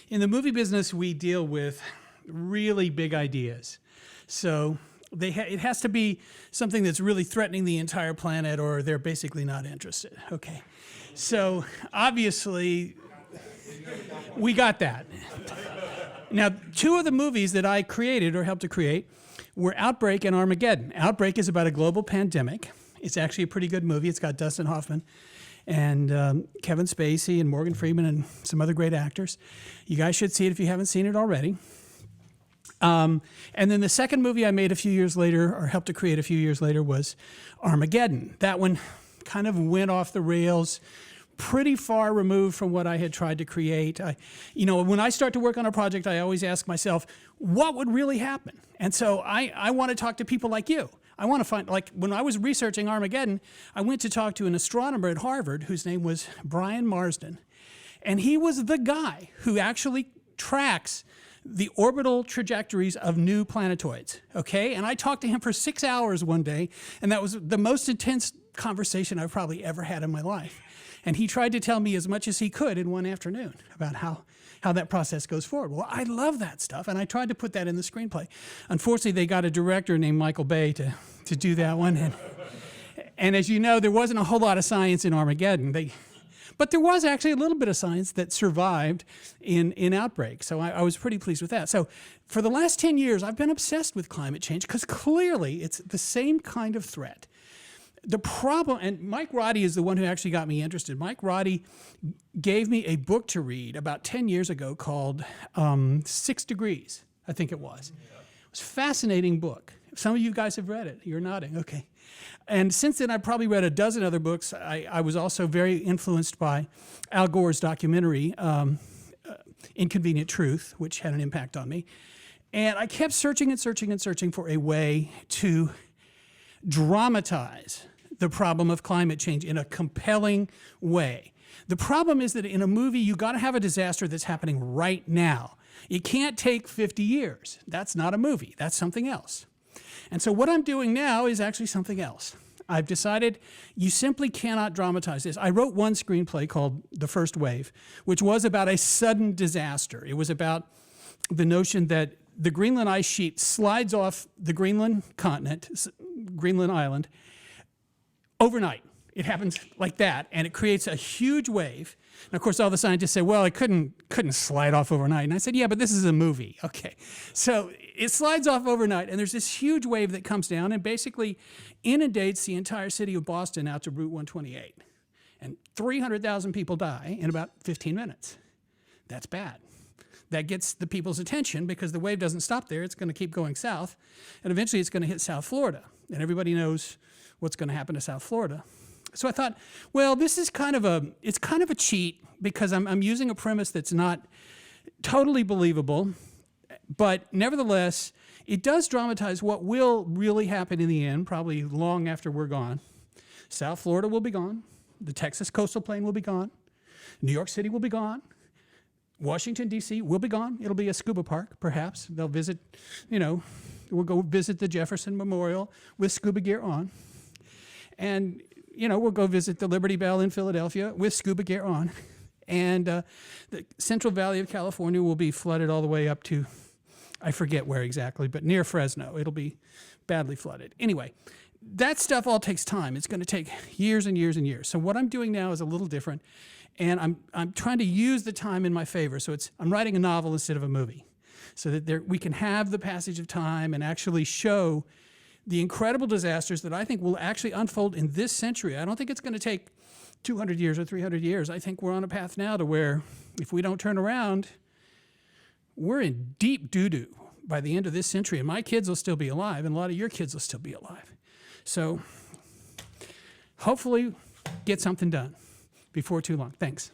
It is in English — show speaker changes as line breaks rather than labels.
In the movie business, we deal with really big ideas. So it has to be something that's really threatening the entire planet, or they're basically not interested. Okay. So obviously, we got that. Now, two of the movies that I created or helped to create were Outbreak and Armageddon. Outbreak is about a global pandemic. It's actually a pretty good movie. It's got Dustin Hoffman and Kevin Spacey and Morgan Freeman and some other great actors. You guys should see it if you haven't seen it already. And then the second movie I made a few years later, or helped to create a few years later, was Armageddon. That one kind of went off the rails, pretty far removed from what I had tried to create. When I start to work on a project, I always ask myself, what would really happen? And so I want to talk to people like you. I want to find, like when I was researching Armageddon, I went to talk to an astronomer at Harvard whose name was Brian Marsden. And he was the guy who actually tracks the orbital trajectories of new planetoids, okay? And I talked to him for 6 hours one day, and that was the most intense conversation I've probably ever had in my life. And he tried to tell me as much as he could in one afternoon about how that process goes forward. Well, I love that stuff, and I tried to put that in the screenplay. Unfortunately, they got a director named Michael Bay to do that one. And as you know, there wasn't a whole lot of science in Armageddon. But there was actually a little bit of science that survived in Outbreak, so I was pretty pleased with that. So for the last 10 years, I've been obsessed with climate change because clearly it's the same kind of threat. The problem, and Mike Roddy is the one who actually got me interested. Mike Roddy gave me a book to read about 10 years ago called 6 Degrees, I think it was. It was a fascinating book. Some of you guys have read it. You're nodding, okay. And since then, I've probably read a dozen other books. I was also very influenced by Al Gore's documentary, Inconvenient Truth, which had an impact on me. And I kept searching and searching and searching for a way to dramatize the problem of climate change in a compelling way. The problem is that in a movie, you got to have a disaster that's happening right now. It can't take 50 years. That's not a movie. That's something else. And so what I'm doing now is actually something else. I've decided you simply cannot dramatize this. I wrote one screenplay called The First Wave, which was about a sudden disaster. It was about the notion that the Greenland ice sheet slides off the Greenland continent, Greenland island, overnight. It happens like that, and it creates a huge wave. And of course, all the scientists say, well, it couldn't slide off overnight. And I said, yeah, but this is a movie. Okay. So it slides off overnight, and there's this huge wave that comes down and basically inundates the entire city of Boston out to Route 128. And 300,000 people die in about 15 minutes. That's bad. That gets the people's attention because the wave doesn't stop there. It's going to keep going south, and eventually it's going to hit South Florida. And everybody knows what's going to happen to South Florida. So I thought, well, this is kind of a cheat because I'm using a premise that's not totally believable, but nevertheless, it does dramatize what will really happen in the end, probably long after we're gone. South Florida will be gone. The Texas coastal plain will be gone. New York City will be gone. Washington, D.C. will be gone. It'll be a scuba park, perhaps. They'll visit, we'll go visit the Jefferson Memorial with scuba gear on. And, we'll go visit the Liberty Bell in Philadelphia with scuba gear on. And the Central Valley of California will be flooded all the way up to, I forget where exactly, but near Fresno. It'll be badly flooded. Anyway, that stuff all takes time. It's going to take years and years and years. So what I'm doing now is a little different. And I'm trying to use the time in my favor. So I'm writing a novel instead of a movie so that we can have the passage of time and actually show the incredible disasters that I think will actually unfold in this century. I don't think it's going to take 200 years or 300 years. I think we're on a path now to where if we don't turn around, we're in deep doo-doo by the end of this century. And my kids will still be alive, and a lot of your kids will still be alive. So hopefully get something done before too long. Thanks.